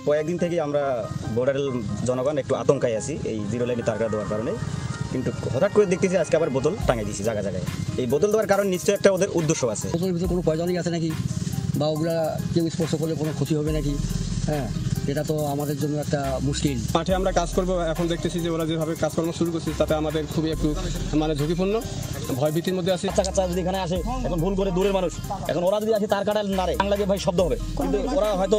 কয়েকদিন থেকে আমরা বর্ডারের জনগণ একটু আতঙ্কায় আছি এই জিরো লাইনে তার কাটা দেওয়ার কারণে। কিন্তু হঠাৎ করে দেখতেছি আজকে আবার বোতল টাঙাই দিয়েছি জায়গায় জায়গায়। এই বোতল দেওয়ার কারণ নিশ্চয়ই একটা ওদের উদ্দেশ্য আছে। বোতলের ভিতরে কোনো পয়জনই আছে নাকি, বা ওগুলা কেউ স্পর্শ করলে কোনো ক্ষতি হবে নাকি? হ্যাঁ, এটা তো আমাদের জন্য একটা মুশকিল। মাঠে আমরা কাজ করব, এখন দেখতেছি যে ওরা যেভাবে কাজকর্ম শুরু করছে তাতে আমাদের খুবই একটু ঝুঁকিপূর্ণ, ভয় ভীতির মধ্যে আছে। কাচ্চা যদি এখানে আসে, এখন ভুল করে দূরের মানুষ, এখন ওরা যদি আসে তার কাটা নাড়ে লাগে ভাই শব্দ হবে। কিন্তু ওরা হয়তো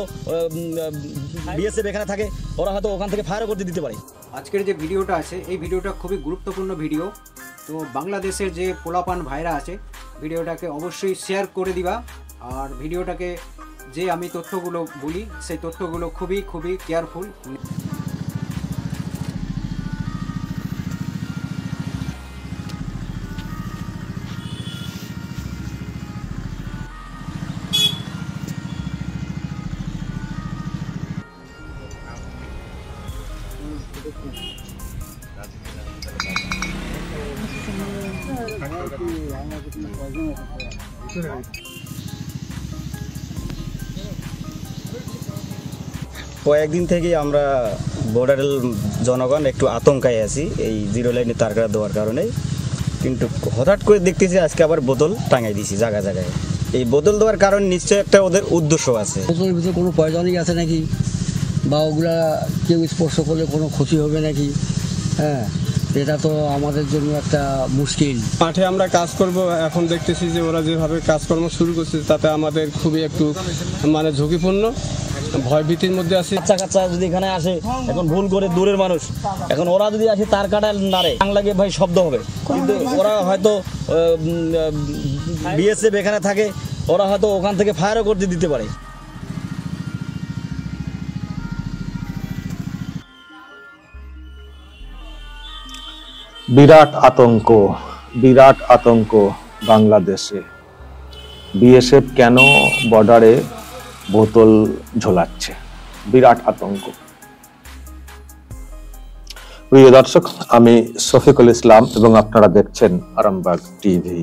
বিএসএফ এখানে থাকে, ওরা হয়তো ওখান থেকে ফায়ারও করতে দিতে পারে। আজকের যে ভিডিওটা আছে এই ভিডিওটা খুবই গুরুত্বপূর্ণ ভিডিও। তো বাংলাদেশের যে পোলাপান ভাইরা আছে ভিডিওটাকে অবশ্যই শেয়ার করে দিবা। আর ভিডিওটাকে যে আমি তথ্যগুলো বলি সেই তথ্যগুলো খুবই খুবই কেয়ারফুল। কয়েকদিন থেকে আমরা বর্ডারের জনগণ একটু আতঙ্কায় আছি এই জিরো লাইনে তার কাটা দেওয়ার কারণে। কিন্তু হঠাৎ করে দেখতেছি আজকে আবার বোতল টাঙাই দিয়েছি জায়গায় জায়গায়। এই বোতল দেওয়ার কারণ নিশ্চয়ই একটা ওদের উদ্দেশ্য আছে। বোতলের ভিতরে কোনো পয়জনই আছে নাকি, বা ওগুলা কেউ স্পর্শ করলে কোনো ক্ষতি হবে নাকি? হ্যাঁ, এটা তো আমাদের জন্য একটা মুশকিল। মাঠে আমরা কাজ করব, এখন দেখতেছি যে ওরা যেভাবে কাজকর্ম শুরু করছে তাতে আমাদের খুবই একটু ঝুঁকিপূর্ণ, ভয় ভীতির মধ্যে আছে। কাচ্চা যদি এখানে আসে, এখন ভুল করে দূরের মানুষ, এখন ওরা যদি আসে তার কাটা নাড়ে লাগে ভাই শব্দ হবে। কিন্তু ওরা হয়তো বিএসএফ এখানে থাকে, ওরা হয়তো ওখান থেকে ফায়ারও করতে দিতে পারে। বিরাট আতঙ্ক বাংলাদেশে। বিএসএফ কেন বর্ডারে বোতল ঝোলাচ্ছে? বিরাট আতঙ্ক। প্রিয় দর্শক, আমি শফিকুল ইসলাম এবং আপনারা দেখছেন আরামবাগ টিভি।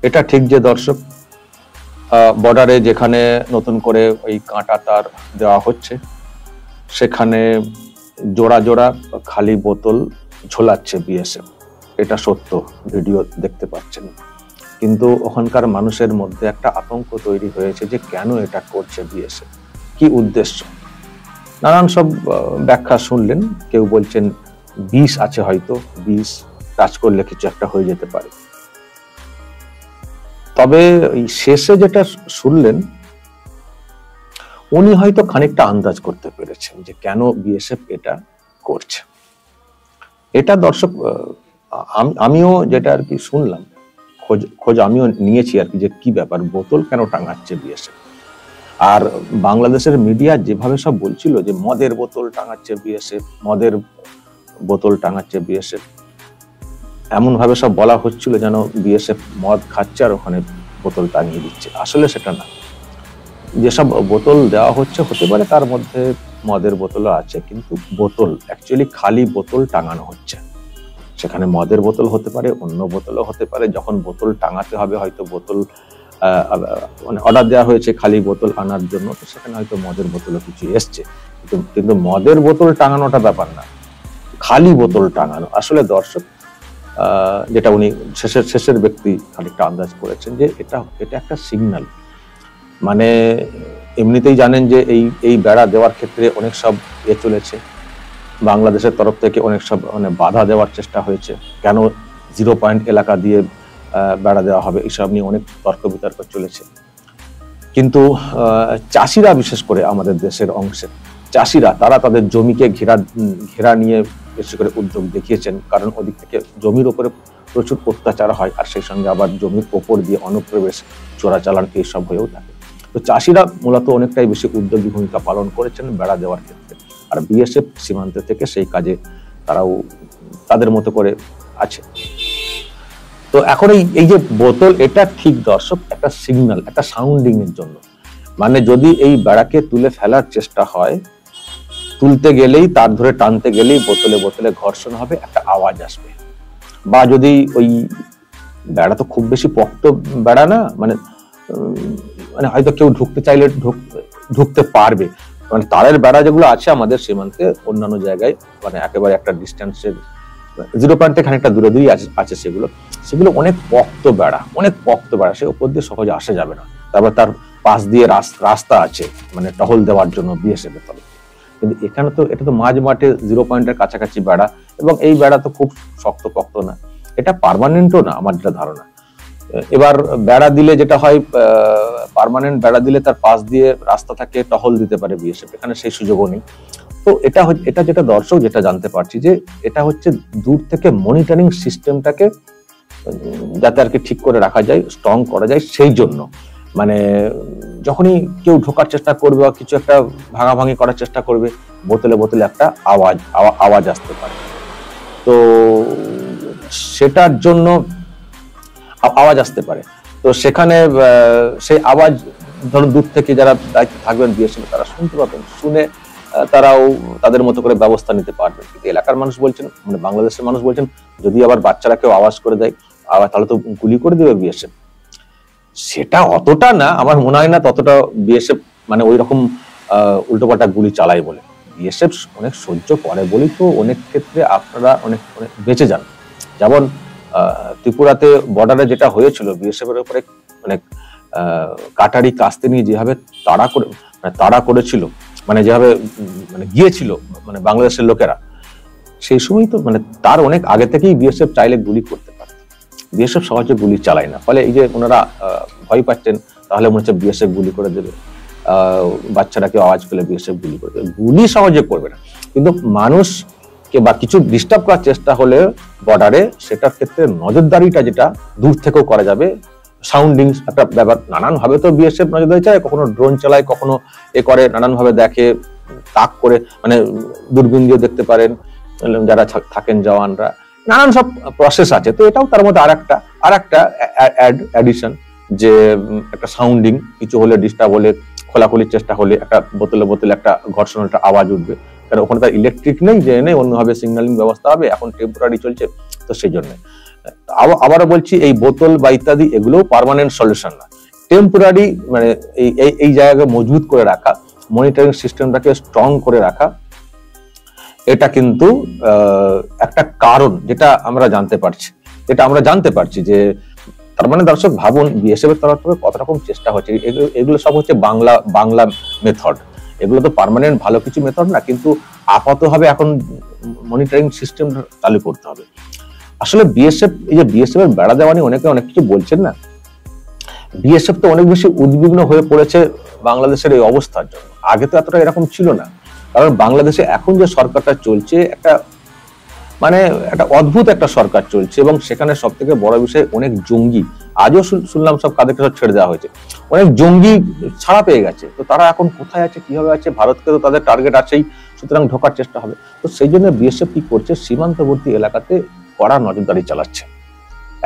এটা ঠিক যে দর্শক, বর্ডারে যেখানে নতুন করে ওই কাঁটা তার দেওয়া হচ্ছে সেখানে জোড়া জোড়া খালি বোতল ঝোলাচ্ছে বিএসএফ। এটা সত্য, ভিডিও দেখতে পাচ্ছেন। কিন্তু ওখানকার মানুষের মধ্যে একটা আতঙ্ক তৈরি হয়েছে যে কেন এটা করছে বিএসএফ, কি উদ্দেশ্য। নানান সব ব্যাখ্যা শুনলেন। কেউ বলছেন বিষ আছে, হয়তো বিষ টাচ করলে কিছু একটা হয়ে যেতে পারে। তবে এই শেষে যেটা শুনলেন, উনি হয়তো খানিকটা আন্দাজ করতে পেরেছেন যে কেন বিএসএফ এটা করছে। এটা দর্শক আমিও যেটা আর কি শুনলাম, খোঁজ আমিও নিয়েছি আর কি, যে কি ব্যাপার, বোতল কেন টাঙাচ্ছে বিএসএফ। আর বাংলাদেশের মিডিয়া যেভাবে সব বলছিল যে মদের বোতল টাঙাচ্ছে বিএসএফ, মদের বোতল টাঙাচ্ছে বিএসএফ, এমন ভাবে সব বলা হচ্ছিল যেন বিএসএফ মদ খাচ্ছে আর ওখানে বোতল টাঙিয়ে দিচ্ছে। আসলে সেটা না। যেসব বোতল দেওয়া হচ্ছে হতে পারে তার মধ্যে মদের বোতলও আছে, কিন্তু বোতল অ্যাকচুয়ালি খালি বোতল টাঙানো হচ্ছে। সেখানে মদের বোতল হতে পারে, অন্য বোতলও হতে পারে। যখন বোতল টাঙাতে হবে, হয়তো বোতল মানে অর্ডার দেওয়া হয়েছে খালি বোতল আনার জন্য, তো সেখানে হয়তো মদের বোতলও কিছু এসছে। কিন্তু মদের বোতল টাঙানোটা ব্যাপার না, খালি বোতল টাঙানো। আসলে দর্শক, যেটা উনি শেষের ব্যক্তি খানিকটা আন্দাজ করেছেন যে এটা একটা সিগন্যাল। মানে এমনিতেই জানেন যে এই বেড়া দেওয়ার ক্ষেত্রে অনেক সব চলেছে। বাংলাদেশের তরফ থেকে অনেক সব মানে বাধা দেওয়ার চেষ্টা হয়েছে। কেন 0 পয়েন্ট এলাকা দিয়ে বেড়া দেওয়া হবে, এসব নিয়ে অনেক তর্ক বিতর্ক চলেছে। কিন্তু চাষিরা, বিশেষ করে আমাদের দেশের অংশের চাষিরা, তারা তাদের জমিকে ঘেরা নিয়ে বেশি করে উদ্যোগ দেখিয়েছেন। কারণ ওদিক থেকে জমির উপরে প্রচুর অত্যাচার হয়, আর সেই সঙ্গে আবার জমির ওপর দিয়ে অনুপ্রবেশ, চোরাচালান এইসব হয়েও থাকে। তো চাষিরা মূলত অনেকটাই বেশি উদ্যোগী ভূমিকা পালন করেছেন বেড়া দেওয়ার ক্ষেত্রে। আর বিএসএফ সীমান্ত থেকে সেই কাজে তারাও তাদের মতো করে আছে। তো এখন এই যে বোতল, এটা ঠিক দর্শক একটা সিগন্যাল, একটা সাউন্ডিং এর জন্য। মানে যদি এই বেড়াকে তুলে ফেলার চেষ্টা হয়, তুলতে গেলেই, তার ধরে টানতে গেলেই বোতলে বোতলে ঘর্ষণ হবে, একটা আওয়াজ আসবে। বা যদি ওই বেড়া তো খুব বেশি পক্ত বেড়া না, মানে হয়তো কেউ ঢুকতে চাইলে ঢুকতে পারবে। মানে তারের বেড়া যেগুলো আছে আমাদের সীমান্তে অন্যান্য জায়গায় মানে একেবারে একটা ডিস্টেন্সের 0 পয়েন্ট থেকে খানিকটা দূরে দূরেই আছে সেগুলো অনেক পক্ত বেড়া, সে উপর দিয়ে সহজে আসা যাবে না। তারপর তার পাশ দিয়ে রাস্তা আছে মানে টহল দেওয়ার জন্য বিএসএফ এর তরফ। কিন্তু এখানে তো এটা তো মাঝ মাঠে 0 পয়েন্টের কাছাকাছি বেড়া, এবং এই বেড়া তো খুব শক্তপোক্ত না, এটা পার্মানেন্টও না আমার যেটা ধারণা। এবার বেড়া দিলে যেটা হয়, পার্মানেন্ট বেড়া দিলে তার পাশ দিয়ে রাস্তা থাকে, টহল দিতে পারে বিএসএফ, এখানে সেই সুযোগও নেই। তো এটা যেটা দর্শক যেটা জানতে পারছি যে এটা হচ্ছে দূর থেকে মনিটরিং সিস্টেমটাকে যাতে আর কি ঠিক করে রাখা যায়, স্ট্রং করা যায়, সেই জন্য মানে যখনই কেউ ঢোকার চেষ্টা করবে বা কিছু একটা ভাঙাভাঙি করার চেষ্টা করবে, বোতলে একটা আওয়াজ আসতে পারে। তো সেটার জন্য আওয়াজ আসতে পারে, তো সেখানে সেই আওয়াজ ধরুন দূর থেকে যারা দায়িত্বে থাকবেন বিএসএফ তারা শুনতে পাবেন, শুনে তারাও তাদের মতো করে ব্যবস্থা নিতে পারবেন। কিন্তু এলাকার মানুষ বলছেন, মানে বাংলাদেশের মানুষ বলছেন, যদি আবার বাচ্চারা কেউ আওয়াজ করে দেয় তাহলে তো গুলি করে দেবে বিএসএফ। সেটা অতটা না, আমার মনে হয় না ততটা বিএসএফ মানে ওই রকম উল্টোপাল্টা গুলি চালায় বলে। বিএসএফ অনেক সহ্য করে বলেই তো অনেক ক্ষেত্রে আপনারা অনেক বেঁচে যান। যেমন ত্রিপুরাতে বর্ডারে যেটা হয়েছিল, বিএসএফ এর উপরে অনেক কাটারি কাস্তে নিয়ে যেভাবে তাড়া করেছিল, মানে যেভাবে মানে গিয়েছিল মানে বাংলাদেশের লোকেরা, সেই সময় তো মানে তার অনেক আগে থেকেই বিএসএফ চাইলে গুলি করতে পারত। বিএসএফ সহজে গুলি চালায় না, ফলে এই যে ওনারা ভয় পাচ্ছেন তাহলে মনে হচ্ছে বিএসএফ গুলি করে দেবে, বাচ্চারা কেউ আওয়াজ পেলে বিএসএফ গুলি করে দেবে, গুলি সহজে করবে না। কিন্তু মানুষকে বা কিছু ডিস্টার্ব করার চেষ্টা হলে বর্ডারে, সেটার ক্ষেত্রে নজরদারিটা যেটা দূর থেকেও করা যাবে, সাউন্ডিং একটা ব্যাপার, নানান ভাবে তো বিএসএফ নজরদারি চায়, কখনো ড্রোন চালায়, কখনো করে নানান ভাবে দেখে, তাক করে মানে দূরবীন দিয়ে দেখতে পারেন যারা থাকেন জওয়ানরা, নানান সব প্রসেস আছে। তো এটাও তার মধ্যে আরেকটা অ্যাডিশন, যে একটা সাউন্ডিং, কিছু হলে ডিস্টার্ব হলে, খোলাখুলির চেষ্টা হলে একটা বোতলে একটা ঘর্ষণ, একটা আওয়াজ উঠবে, কারণ ওখানে তার ইলেকট্রিক নেই, অন্যভাবে সিগন্যালিং ব্যবস্থা হবে, এখন টেম্পোরারি চলছে, তো সেই জন্য। আবারও বলছি, এই বোতল বা ইত্যাদি এগুলো পার্মানেন্ট সলিউশন না, টেম্পোরারি, মানে এই জায়গাকে মজবুত করে রাখা, মনিটরিং সিস্টেমটাকে স্ট্রং করে রাখা, এটা কিন্তু একটা কারণ যেটা আমরা জানতে পারছি যে তার মানে দর্শক ভাবুন বিএসএফ এর তরফ থেকে কত রকম চেষ্টা হচ্ছে। এগুলো সব হচ্ছে বাংলা মেথড, এগুলো তো পার্মানেন্ট ভালো কিছু মেথড না, কিন্তু আপাতভাবে এখন মনিটরিং সিস্টেম চালু করতে হবে। আসলে বিএসএফ এর বেড়া দেওয়া নিয়ে অনেকে অনেক কিছু বলছেন না, বিএসএফ তো অনেক বেশি উদ্বিগ্ন হয়ে পড়েছে বাংলাদেশের এই অবস্থার জন্য। আগে তো এতটা এরকম ছিল না, কারণ বাংলাদেশে এখন যে সরকারটা চলছে একটা অদ্ভুত একটা সরকার চলছে, এবং সেখানে সব থেকে বড় বিষয় অনেক জঙ্গি, আজও শুনলাম সব কাদেরকে সব ছেড়ে দেওয়া হয়েছে, অনেক জঙ্গি ছাড়া পেয়ে গেছে। তো তারা এখন কোথায় আছে, কিভাবে আছে, ভারতকে তো তাদের টার্গেট আছেই, সুতরাং ঢোকার চেষ্টা হবে। তো সেই জন্য বিএসএফ কি করছে, সীমান্তবর্তী এলাকাতে কড়া নজরদারি চালাচ্ছে।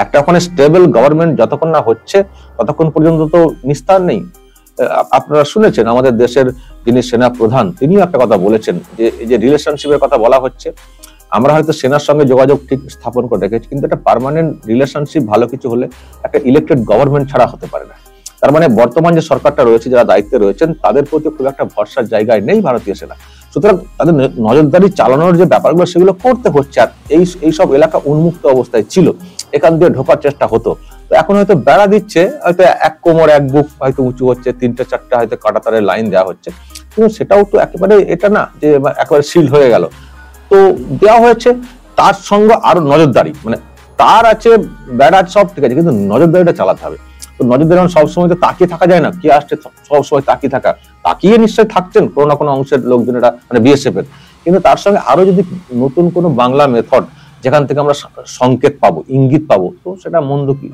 একটা ওখানে স্টেবল গভর্নমেন্ট যতক্ষণ না হচ্ছে ততক্ষণ পর্যন্ত তো নিস্তার নেই। আপনারা শুনেছেন আমাদের দেশের যিনি সেনা প্রধান, তিনিও একটা কথা বলেছেন, যে এই যে রিলেশনশিপের কথা বলা হচ্ছে, আমরা হয়তো সেনার সঙ্গে যোগাযোগ ঠিক স্থাপন করে রেখেছি, কিন্তু একটা পার্মানেন্ট রিলেশনশিপ ভালো কিছু হলে একটা ইলেক্টেড গভর্নমেন্ট ছাড়া হতে পারে না। তার মানে বর্তমান যে সরকারটা রয়েছে, যারা দায়িত্বে রয়েছেন, তাদের প্রতি খুব একটা ভরসার জায়গায় নেই ভারতীয় সেনা। সুতরাং তাদের নজরদারি চালানোর যে ব্যাপারগুলো সেগুলো করতে হচ্ছে। আর এই সব এলাকা উন্মুক্ত অবস্থায় ছিল, এখান দিয়ে ঢোকার চেষ্টা হতো, তো এখন হয়তো বেড়া দিচ্ছে, হয়তো এক কোমর এক বুক হয়তো উঁচু হচ্ছে, 3-4টা হয়তো কাঁটাতারের লাইন দেওয়া হচ্ছে, কিন্তু সেটাও তো একেবারে এটা না যে একেবারে সিল হয়ে গেল। তো দেওয়া হয়েছে, তার সঙ্গে আরো নজরদারি, মানে তার আছে বেড়া সব ঠিক আছে, কিন্তু নজরদারিটা চালাতে হবে। তো নজরদারি সবসময় তো তাকিয়ে থাকা যায় না, কি আসছে সবসময় তাকিয়ে নিশ্চয়ই থাকছেন কোনো না কোনো অংশের লোকজনেরা, মানে বিএসএফ এর, কিন্তু তার সঙ্গে আরো যদি নতুন কোনো বাংলা মেথড যেখান থেকে আমরা সংকেত পাবো, ইঙ্গিত পাবো, তো সেটা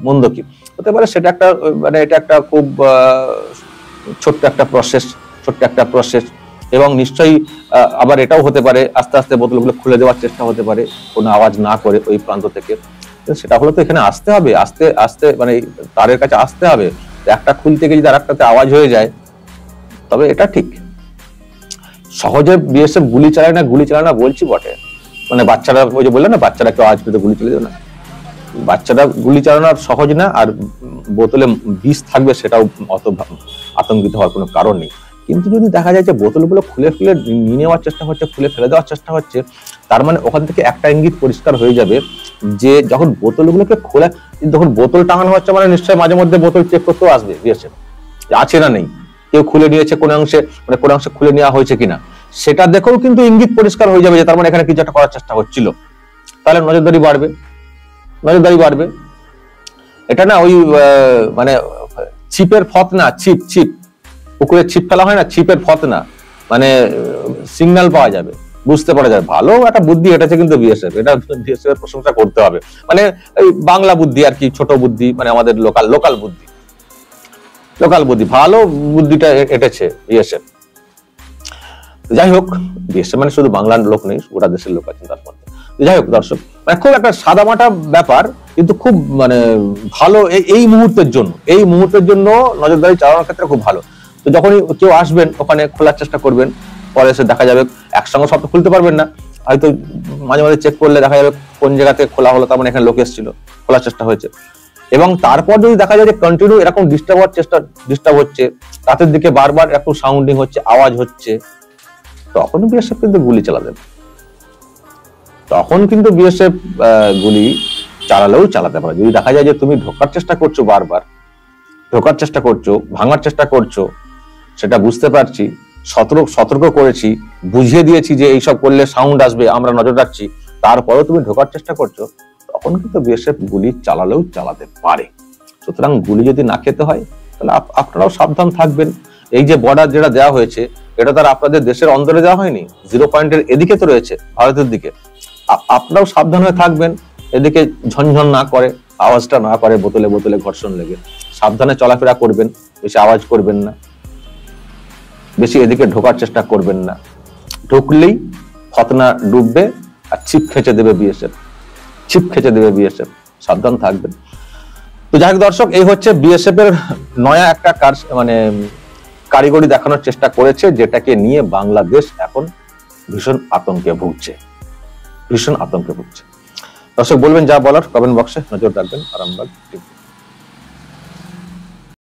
মন্দ কি হতে পারে। সেটা একটা এটা একটা খুব ছোট্ট একটা প্রসেস, এবং নিশ্চয়ই আবার এটাও হতে পারে আস্তে আস্তে বোতলগুলো খুলে দেওয়ার চেষ্টা হতে পারে কোনো আওয়াজ না করে ওই প্রান্ত থেকে। সেটা হলে তো এখানে আসতে হবে, আস্তে মানে তারের কাছে আসতে হবে, একটা খুলতে গিয়ে যদি আরেকটাতে আওয়াজ হয়ে যায়, তবে এটা ঠিক সহজে বিএসএফ গুলি চালায় না বলছি বটে, মানে বাচ্চারা ওই যে বললেন না, বাচ্চারা কেউ আওয়াজ পেতে গুলি চলে যাবে না, বাচ্চারা গুলি চালানো সহজ না, আর বোতলে বিষ থাকবে সেটাও অত আতঙ্কিত হওয়ার কোনো কারণ নেই। কিন্তু যদি দেখা যায় যে বোতলগুলো খুলে নিয়ে নেওয়ার চেষ্টা হচ্ছে, খুলে ফেলে দেওয়ার চেষ্টা হচ্ছে, তার মানে ওখান থেকে একটা ইঙ্গিত পরিষ্কার হয়ে যাবে যে যখন বোতলগুলোকে খোলা, যখন বোতল টাঙানো হচ্ছে মানে নিশ্চয়ই মাঝে মধ্যে বোতল চেক করতেও আসবে বিএসএফ, আছে না নেই, কেউ খুলে নিয়েছে কোন অংশে, মানে কোন অংশে খুলে নেওয়া হয়েছে কিনা, সেটা দেখেও কিন্তু ইঙ্গিত পরিষ্কার হয়ে যাবে যে তার মানে এখানে কিছু একটা করার চেষ্টা হচ্ছিল। তাহলে নজরদারি বাড়বে। এটা না ওই মানে ছিপের ফত না, ছিপ পুকুরে ছিপ ফেলা হয় না, ছিপের ফত না, মানে সিগন্যাল পাওয়া যাবে, বুঝতে পারা যাবে। ভালো একটা বুদ্ধি এটাছে কিন্তু বিএসএফ, এটা বিএসএফ এর প্রশংসা করতে হবে। মানে এই বাংলা বুদ্ধি আর কি, ছোট বুদ্ধি, মানে আমাদের লোকাল বুদ্ধি, ভালো বুদ্ধিটা এটেছে বিএসএফ। যাই হোক, বিএসএফ মানে শুধু বাংলার লোক নেই, গোটা দেশের লোক আছেন তার মধ্যে। যাই হোক দর্শক, মানে খুব একটা সাদামাটা ব্যাপার, কিন্তু খুব মানে ভালো এই মুহূর্তের জন্য নজরদারি চালানোর ক্ষেত্রে খুব ভালো। তো যখনই কেউ আসবেন ওখানে খোলার চেষ্টা করবেন, পরে এসে দেখা যাবে একসঙ্গে সব খুলতে পারবেন না, হয়তো মাঝে মাঝে চেক করলে দেখা যাবে কোন জায়গা থেকে খোলা হলো, তার মানে এখানে লোক এসেছিল, খোলার চেষ্টা হয়েছে। এবং তারপর যদি দেখা যায় যে কন্টিনিউ এরকম ডিস্টার্ব হচ্ছে, রাতের দিকে বারবার একটু সাউন্ডিং হচ্ছে, আওয়াজ হচ্ছে, তখন বিএসএফ কিন্তু গুলি চালাতে গুলি চালালেও চালাতে পারে। যদি দেখা যায় যে তুমি ঢোকার চেষ্টা করছো, বারবার ঢোকার চেষ্টা করছো, ভাঙার চেষ্টা করছো, সেটা বুঝতে পারছি, সতর্ক করেছি, বুঝিয়ে দিয়েছি যে এইসব করলে সাউন্ড আসবে, আমরা নজর রাখছি, তারপরেও তুমি ঢোকার চেষ্টা করছো, তখন কিন্তু বিএসএফ গুলি চালালেও চালাতে পারে। সুতরাং গুলি যদি না খেতে হয় তাহলে আপনারাও সাবধান থাকবেন। এই যে বর্ডার যেটা দেওয়া হয়েছে, এটা তার আপনাদের দেশের অন্তরে দেওয়া হয়নি, 0 পয়েন্টের এদিকে তো রয়েছে, ভারতের দিকে। আপনারাও সাবধান হয়ে থাকবেন, এদিকে ঝনঝন না করে, আওয়াজটা না করে, বোতলে ঘর্ষণ লেগে সাবধানে চলাফেরা করবেন, বেশি আওয়াজ করবেন না, বেশি এদিকে ঢোকার চেষ্টা করবেন না। ঢুকলেই ফতনা ডুববে আর ছিপ খেচে দেবে বিএসএফ, সাবধান থাকবেন। তো যাই হোক দর্শক, এই হচ্ছে বিএসএফ এর নয়া একটা কারিগরি দেখানোর চেষ্টা করেছে, যেটাকে নিয়ে বাংলাদেশ এখন ভীষণ আতঙ্কে ভুগছে। দর্শক বলবেন যা বলার কমেন্ট বক্সে, নজর রাখবেন আরামবাগ টিভি।